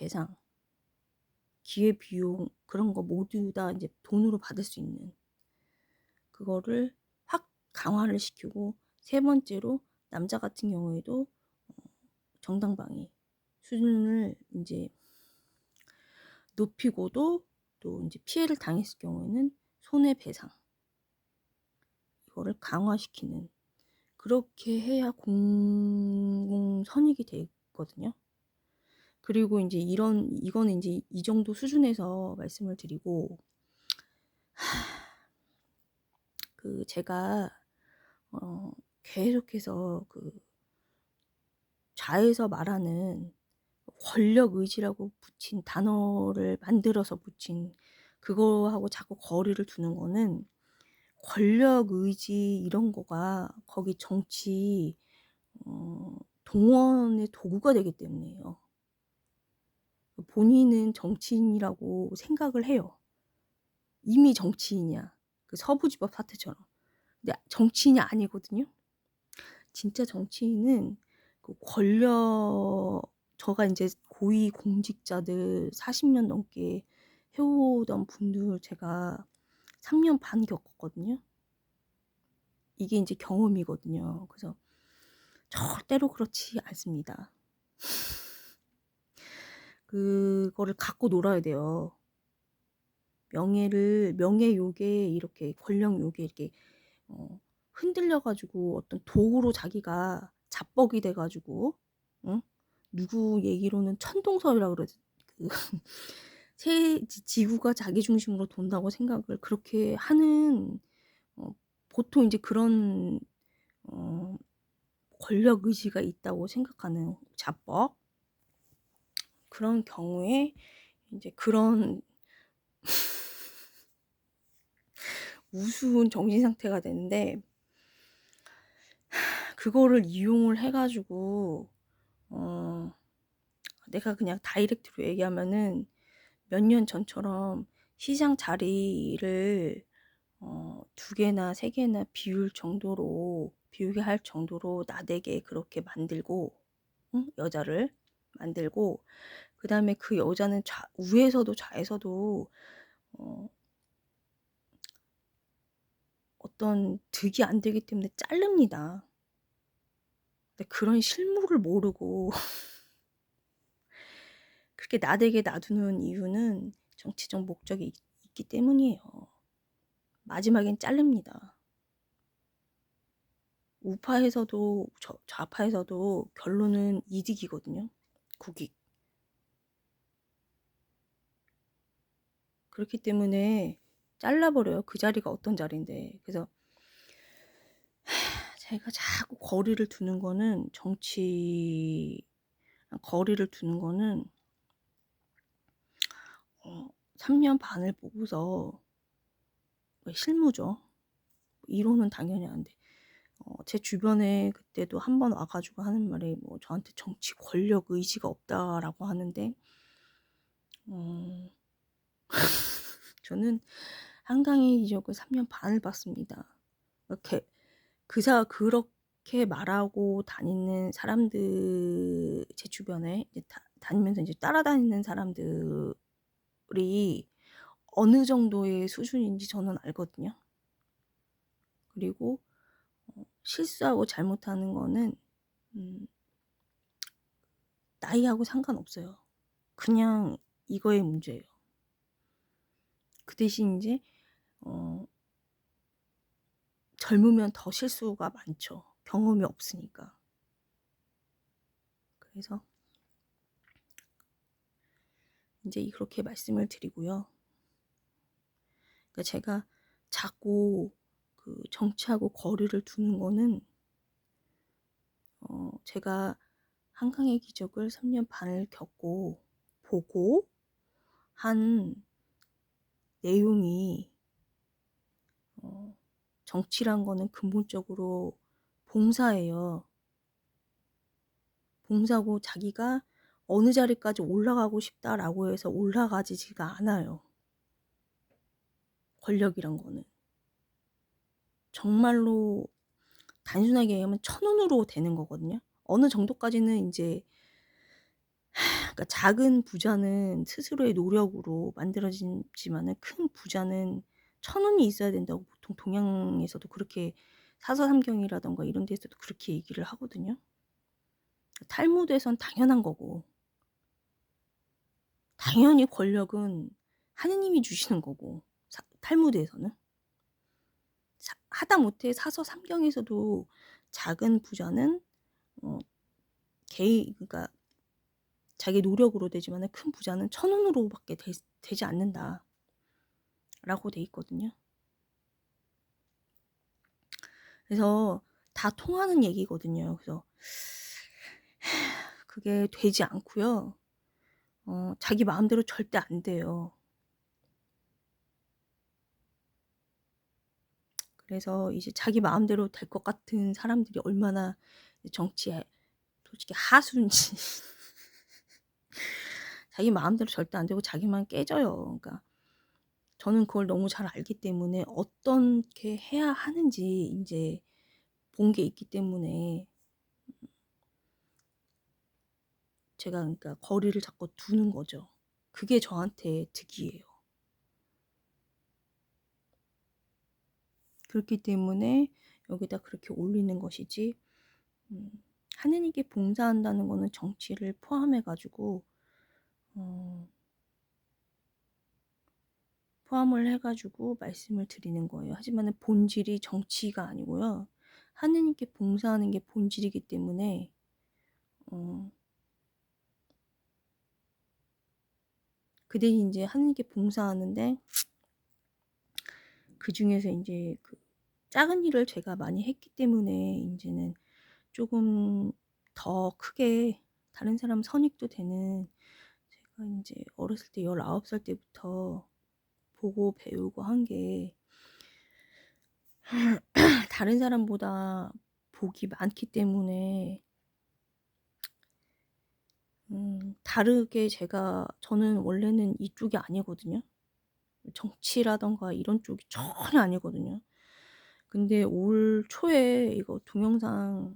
손해배상, 기회비용 그런 거 모두 다 이제 돈으로 받을 수 있는 그거를 확 강화를 시키고, 세 번째로 남자 같은 경우에도 정당방위 수준을 인제 높이고도, 또 인제 피해를 당했을 경우에는 손해배상 이거를 강화시키는, 그렇게 해야 공공선익이 되거든요. 그리고 인제 이거는 인제 이 정도 수준에서 말씀을 드리고, 제가 어 계속해서 좌에서 말하는 권력 의지라고 붙인 단어를 만들어서 붙인 그거하고 자꾸 거리를 두는 거는, 권력 의지 이런 거가 거기 정치 동원의 도구가 되기 때문이에요. 본인은 정치인이라고 생각을 해요. 이미 정치인이야. 그 서부지법 사태처럼. 근데 정치인이 아니거든요. 진짜 정치인은 권력, 저가 인제 고위 공직자들 40년 넘게 해오던 분들 제가 3년 반 겪었거든요. 이게 인제 경험이거든요. 그래서 절대로 그렇지 않습니다. 그거를 갖고 놀아야 돼요. 명예욕에 이렇게, 권력욕에 이렇게 흔들려 가지고 어떤 도구로 자기가 자뻑이 돼 가지고, 응? 누구 얘기로는 천동설이라 그러지. 그 세 지 지구가 자기 중심으로 돈다고 생각을 그렇게 하는, 어 보통 이제 그런 어 권력 의지가 있다고 생각하는 자뻑, 그런 경우에 인제 그런 우스운 정신 상태가 되는데, 그거를 이용을 해 가지고 어 내가 그냥 다이렉트로 얘기하면은, 몇 년 전처럼 시장 자리를 2 개나 3 개나 비우게 할 정도로 나대게 그렇게 만들고, 응? 여자를 만들고, 그다음에 그 여자는 우에서도 좌에서도 어 어떤 득이 안 되기 때문에 자릅니다. 근데 그런 실물을 모르고 그렇게 나대게 놔두는 이유는 정치적 목적이 있기 때문이에요. 마지막엔 자릅니다. 우파에서도 좌파에서도 결론은 이득이거든요. 국익. 그렇기 때문에 잘라 버려요. 그 자리가 어떤 자리인데. 그래서 제가 자꾸 거리를 두는 거는 3년 반을 보고서, 왜 실무죠. 이론은 당연히 안 돼. 제 주변에 그때도 한 번 와 가지고 하는 말이, 뭐 저한테 "정치 권력 의지가 없다."라고 하는데, 어 저는 한강의 이적을 3년 반을 봤습니다. 이렇게 그렇게 말하고 다니는 사람들, 제 주변에 이제 다니면서 이제 따라다니는 사람들이 어느 정도의 수준인지 저는 알거든요. 그리고 실수하고 잘못하는 거는 음 나이하고 상관없어요. 그냥 이거의 문제예요. 그 대신 인제 어 젊으면 더 실수가 많죠, 경험이 없으니까. 그래서 인제 그렇게 말씀을 드리고요. 그러니까 제가 자꾸 정치하고 거리를 두는 거는, 제가 한강의 기적을 3년 반을 겪고 보고 한 내용이, 정치란 거는 근본적으로 봉사예요. 봉사고, 자기가 '어느 자리까지 올라가고 싶다.'라고 해서 올라가지지가 않아요, 권력이란 거는. 정말로 단순하게 얘기하면 천운으로 되는 거거든요. 어느 정도까지는 인제 그러니까 작은 부자는 스스로의 노력으로 만들어지지만은 큰 부자는 천운이 있어야 된다고 보통 동양에서도 그렇게 사서삼경이라든가 이런 데서도 그렇게 얘기를 하거든요. 탈무드에선 당연한 거고 당연히 권력은 하느님이 주시는 거고 탈무드에서는. 하다못해 사서삼경에서도 작은 부자는 어 개인 그러니까 자기 노력으로 되지만은 큰 부자는 천운으로밖에 되지 않는다라고 돼 있거든요. 그래서 다 통하는 얘기거든요. 그래서 그게 되지 않고요. 자기 마음대로 절대 안 돼요. 그래서 이제 자기 마음대로 될 것 같은 사람들이 얼마나 정치에 솔직히 하수인지 자기 마음대로 절대 안 되고 자기만 깨져요. 그러니까 저는 그걸 너무 잘 알기 때문에 어떻게 해야 하는지 인제 본 게 있기 때문에 제가 그러니까 거리를 자꾸 두는 거죠. 그게 저한테 득이에요. 그렇기 때문에 여기다 그렇게 올리는 것이지 음 하느님께 봉사한다는 거는 정치를 포함해 가지고 어 포함을 해 가지고 말씀을 드리는 거예요. 하지만은 본질이 정치가 아니고요. 하느님께 봉사하는 게 본질이기 때문에 어 그들이 인제 하느님께 봉사하는데 그중에서 인제 그 작은 일을 제가 많이 했기 때문에 인제는 쪼금 더 크게 다른 사람 선익도 되는 제가 인제 어렸을 때 19살 때부터 보고 배우고 한 게 다른 사람보다 복이 많기 때문에 다르게 저는 원래는 이쪽이 아니거든요. 정치라든가 이런 쪽이 전혀 아니거든요. 근데 올 초에 이거 동영상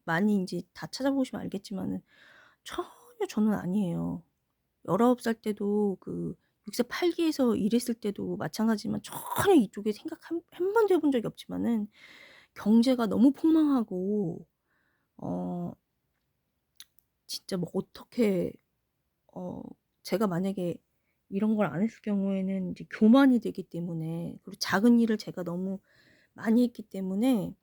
많이 인제 다 찾아보시면 알겠지만은 전혀 저는 아니에요. 19살 때도 그 6세 8 기에서 일했을 때도 마찬가지지만 전혀 이쪽에 생각 한 번도 해본 적이 없지만은 경제가 너무 폭망하고 어 진짜 뭐 어떻게 어 제가 만약에 이런 걸 안 했을 경우에는 이제 교만이 되기 때문에 그리고 작은 일을 제가 너무 많이 했기 때문에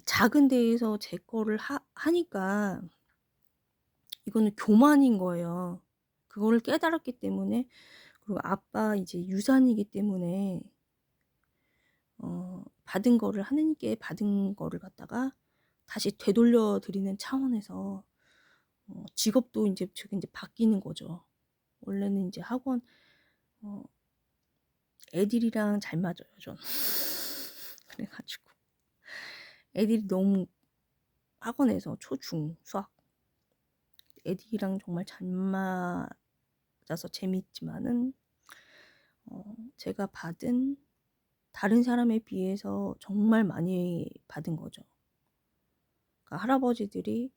작은 데에서 제 거를 하니까 이거는 교만인 거예요. 그거를 깨달았기 때문에 그리고 아빠 이제 유산이기 때문에 받은 거를 하느님께 받은 거를 갖다가 다시 되돌려 드리는 차원에서 직업도 인제 제가 인제 바뀌는 거죠. 원래는 인제 학원 어 애들이랑 잘 맞아요 저는. 그래 가지고 애들이 너무 학원에서 초, 중, 수학 애들이랑 정말 잘 맞아서 재미있지만은 제가 받은 다른 사람에 비해서 정말 많이 받은 거죠. 그러니까 할아버지들이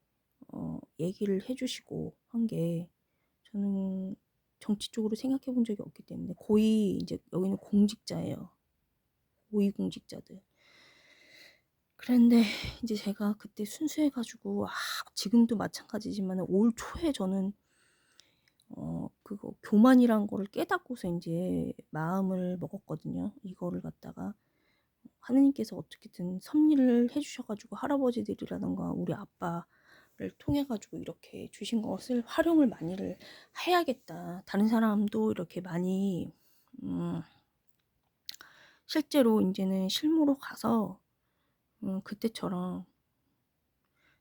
얘기를 해 주시고 한 게 저는 정치 쪽으로 생각해 본 적이 없기 때문에 고위 인제 여기는 공직자예요. 고위 공직자들. 그랬는데 인제 제가 그때 순수해 가지고 지금도 마찬가지지만은 올 초에 저는 그거 교만이란 거를 깨닫고서 인제 마음을 먹었거든요. 이거를 갖다가 하느님께서 어떻게든 섭리를 해 주셔 가지고 할아버지들이라든가 우리 아빠를 통해 가지고 이렇게 주신 것을 활용을 많이를 해야겠다. 다른 사람도 이렇게 많이 음 실제로 인제는 실무로 가서 그때처럼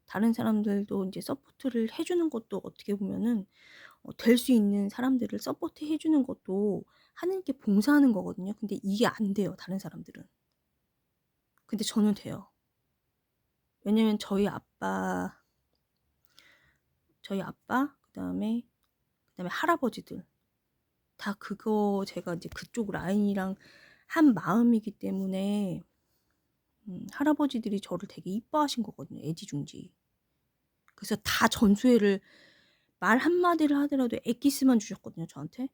다른 사람들도 인제 서포트를 해 주는 것도 어떻게 보면은 될 수 있는 사람들을 서포트해 주는 것도 하느님께 봉사하는 거거든요. 근데 이게 안 돼요, 다른 사람들은. 근데 저는 돼요. 왜냐면 저희 아빠 그다음에 할아버지들 다 그거 제가 이제 그쪽 라인이랑 한 마음이기 때문에 할아버지들이 저를 되게 이뻐하신 거거든요, 애지중지. 그래서 다 전수회를 말 한마디를 하더라도 엑기스만 주셨거든요, 저한테.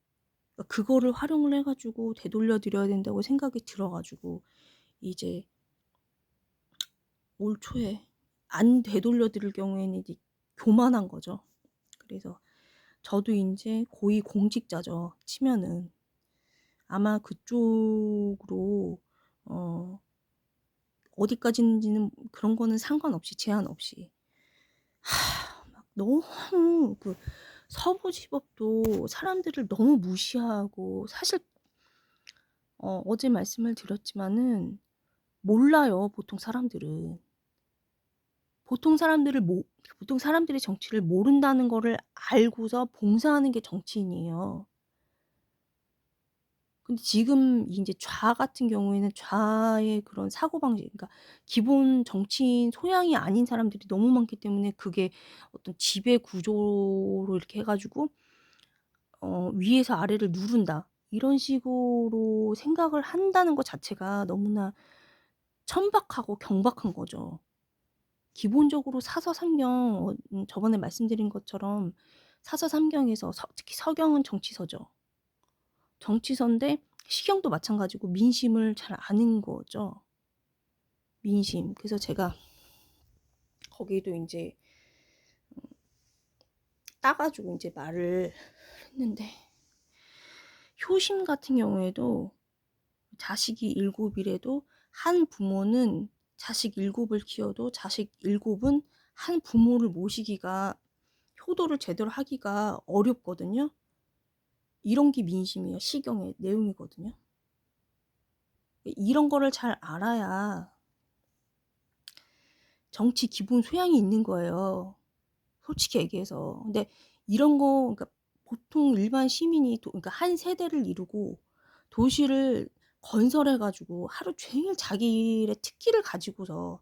그러니까 그거를 활용을 해 가지고 되돌려 드려야 된다고 생각이 들어 가지고 이제 올 초에 안 되돌려 드릴 경우에는 이제 교만한 거죠. 그래서 저도 인제 고위 공직자죠, 치면은. 아마 그쪽으로 어 어디까지인지는 그런 거는 상관없이 제한 없이 막 너무 그 서부지법도 사람들을 너무 무시하고 사실 어제 말씀을 드렸지만은 몰라요, 보통 사람들은. 보통 사람들을 모 보통 사람들이 정치를 모른다는 거를 알고서 봉사하는 게 정치인이에요. 근데 지금 인제 좌 같은 경우에는 좌의 그런 사고방식, 그러니까 기본 정치인 소양이 아닌 사람들이 너무 많기 때문에 그게 어떤 지배 구조로 이렇게 해 가지고 위에서 아래를 누른다, 이런 식으로 생각을 한다는 것 자체가 너무나 천박하고 경박한 거죠. 기본적으로 사서삼경 저번에 말씀드린 것처럼 사서삼경에서 특히 서경은 정치서죠. 정치서인데 시경도 마찬가지고 민심을 잘 아는 거죠. 민심. 그래서 제가 거기도 인제 따 가지고 인제 말을 했는데, 효심 같은 경우에도 자식이 7 이래도 한 부모는 자식 7을 키워도 자식 7은 한 부모를 모시기가, 효도를 제대로 하기가 어렵거든요. 이런 게 민심이에요. 시경의 내용이거든요. 이런 거를 잘 알아야 정치 기본 소양이 있는 거예요, 솔직히 얘기해서. 근데 이런 거, 그러니까 보통 일반 시민이 그러니까 한 세대를 이루고 도시를 건설해 가지고 하루 종일 자기의 특기를 가지고서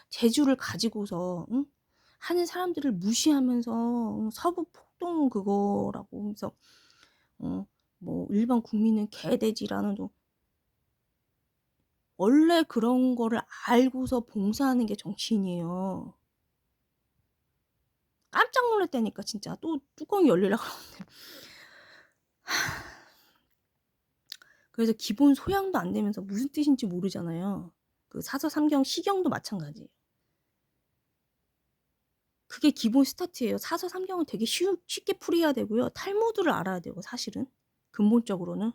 재주를 가지고서 하는 사람들을 무시하면서 서부 폭동 그거라고 하면서 어 뭐 일반 국민은 개돼지라는, 원래 그런 거를 알고서 봉사하는 게 정치인이에요. 깜짝 놀랐다니까 진짜. 또 뚜껑이 열리려고 그러는데. 그래서 기본 소양도 안 되면서 무슨 뜻인지 모르잖아요. 그 사서삼경 시경도 마찬가지예요. 그게 기본 스타트예요. 사서삼경은 되게 쉽게 풀이해야 되고요. 탈무드를 알아야 되고 사실은 근본적으로는.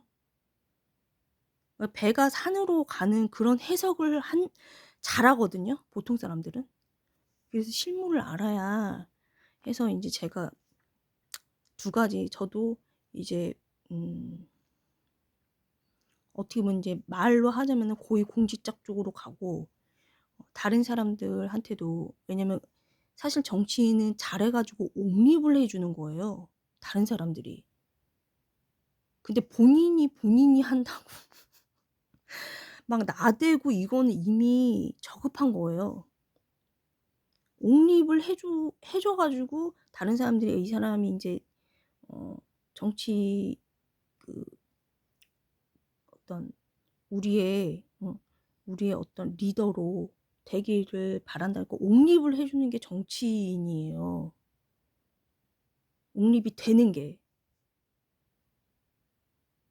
배가 산으로 가는 그런 해석을 잘하거든요, 보통 사람들은. 그래서 실무를 알아야 해서 인제 제가 두 가지, 저도 이제 음 어떻게 보면 인제 말로 하자면은 고위공직자 쪽으로 가고 다른 사람들한테도, 왜냐면 사실 정치인은 잘해 가지고 옹립을 해 주는 거예요, 다른 사람들이. 근데 본인이 한다고 막 나대고 이거는 이미 저급한 거예요. 옹립을 해 줘 가지고 다른 사람들이 이 사람이 인제 어 정치 그 어떤 우리의 우리의 어떤 리더로 되기를 바란다고 옹립을 해 주는 게 정치인이에요, 옹립이 되는 게.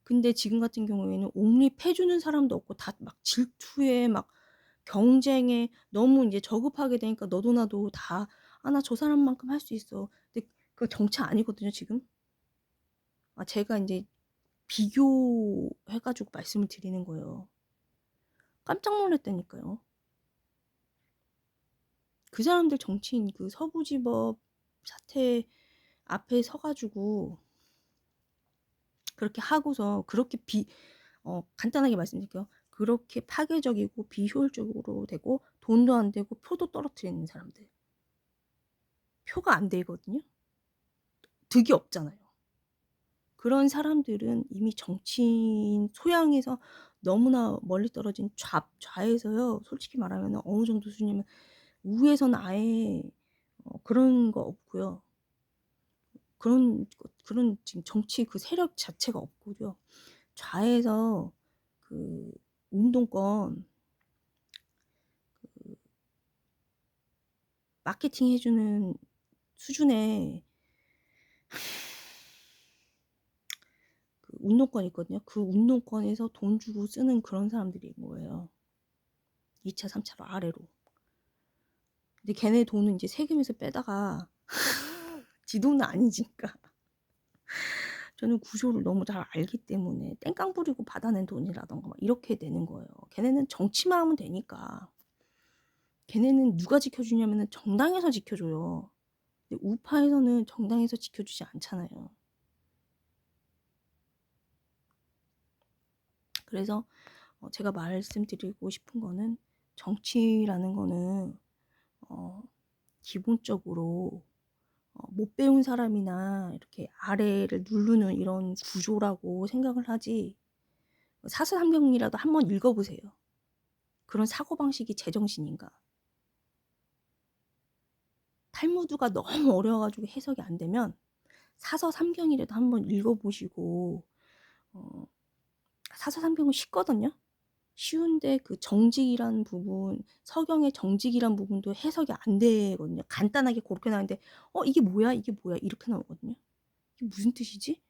근데 지금 같은 경우에는 옹립해 주는 사람도 없고 다 막 질투에 막 경쟁에 너무 인제 저급하게 되니까 너도 나도 다 '아 나 저 사람만큼 할 수 있어.' 근데 그거 정치 아니거든요, 지금. 제가 인제 비교해 가지고 말씀을 드리는 거예요. 깜짝 놀랐다니까요. 그 사람들 정치인 그 서부지법 사태 앞에 서 가지고 그렇게 하고서 그렇게 간단하게 말씀드릴게요. 그렇게 파괴적이고 비효율적으로 되고 돈도 안 되고 표도 떨어뜨리는 사람들. 표가 안 되거든요. 득이 없잖아요. 그런 사람들은 이미 정치인 소양에서 너무나 멀리 떨어진 좌에서요. 솔직히 말하면은 어느 정도 수준이면 우에서는 아예 그런 거 없고요. 그런 지금 정치 그 세력 자체가 없고요. 좌에서 그 운동권 마케팅 해 주는 수준의 그 운동권 있거든요. 그 운동권에서 돈 주고 쓰는 그런 사람들인 거예요. 2차, 3차로 아래로. 근데 걔네 돈은 이제 세금에서 빼다가 지 돈은 아니니까. 저는 구조를 너무 잘 알기 때문에 땡깡 부리고 받아낸 돈이라던가 막 이렇게 되는 거예요. 걔네는 정치만 하면 되니까. 걔네는 누가 지켜주냐면은 정당에서 지켜줘요. 근데 우파에서는 정당에서 지켜주지 않잖아요. 그래서 제가 말씀드리고 싶은 거는 정치라는 거는 기본적으로 못 배운 사람이나 이렇게 아래를 누르는 이런 구조라고 생각을 하지, 사서삼경이라도 한번 읽어보세요. 그런 사고방식이 제정신인가. 탈무드가 너무 어려워가지고 해석이 안 되면 사서삼경이라도 한번 읽어보시고, 사서삼경은 쉽거든요. 쉬운데 그 정직이란 부분, 서경의 정직이란 부분도 해석이 안 되거든요. 간단하게 그렇게 나오는데 이게 뭐야? 이게 뭐야? 이렇게 나오거든요. 이게 무슨 뜻이지?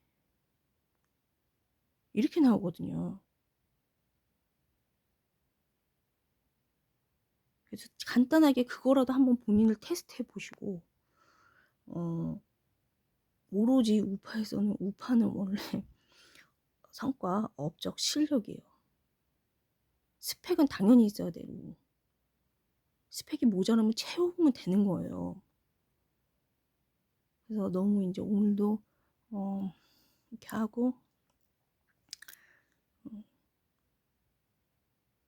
이렇게 나오거든요. 그래서 간단하게 그거라도 한번 본인을 테스트해 보시고, 오로지 우파에서는, 우파는 원래 성과, 업적, 실력이에요. 스펙은 당연히 있어야 되고, 스펙이 모자라면 채우면 되는 거예요. 그래서 너무 이제 오늘도 이렇게 하고,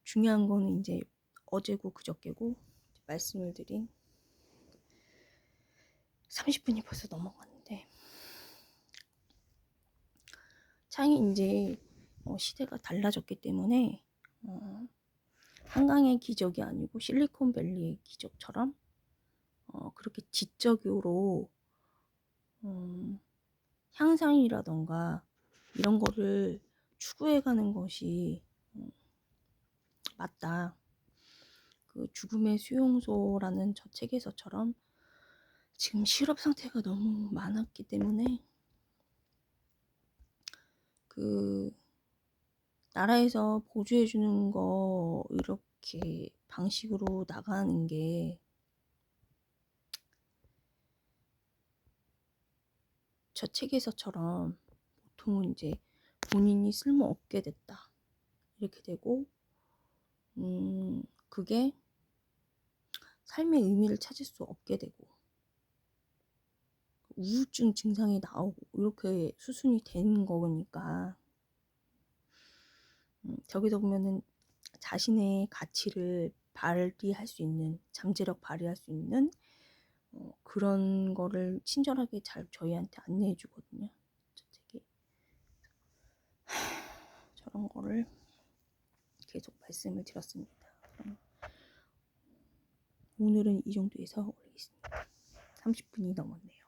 중요한 거는 이제 어제고 그저께고 말씀을 드린 30분이 벌써 넘어갔는데, 창이 이제 시대가 달라졌기 때문에 한강의 기적이 아니고 실리콘밸리의 기적처럼 그렇게 지적으로 향상이라던가 이런 거를 추구해가는 것이 맞다. 그 죽음의 수용소라는 저 책에서처럼 지금 실업 상태가 너무 많았기 때문에 그 나라에서 보조해 주는 거 이렇게 방식으로 나가는 게 저 책에서처럼 보통은 이제 본인이 쓸모없게 됐다 이렇게 되고, 그게 삶의 의미를 찾을 수 없게 되고 우울증 증상이 나오고 이렇게 수순이 되는 거니까, 저기서 보면은 자신의 가치를 발휘할 수 있는, 잠재력 발휘할 수 있는 그런 거를 친절하게 잘 저희한테 안내해 주거든요. 저 책이 저런 거를 계속 말씀을 드렸습니다. 오늘은 이 정도에서 올리겠습니다. 30분이 넘었네요.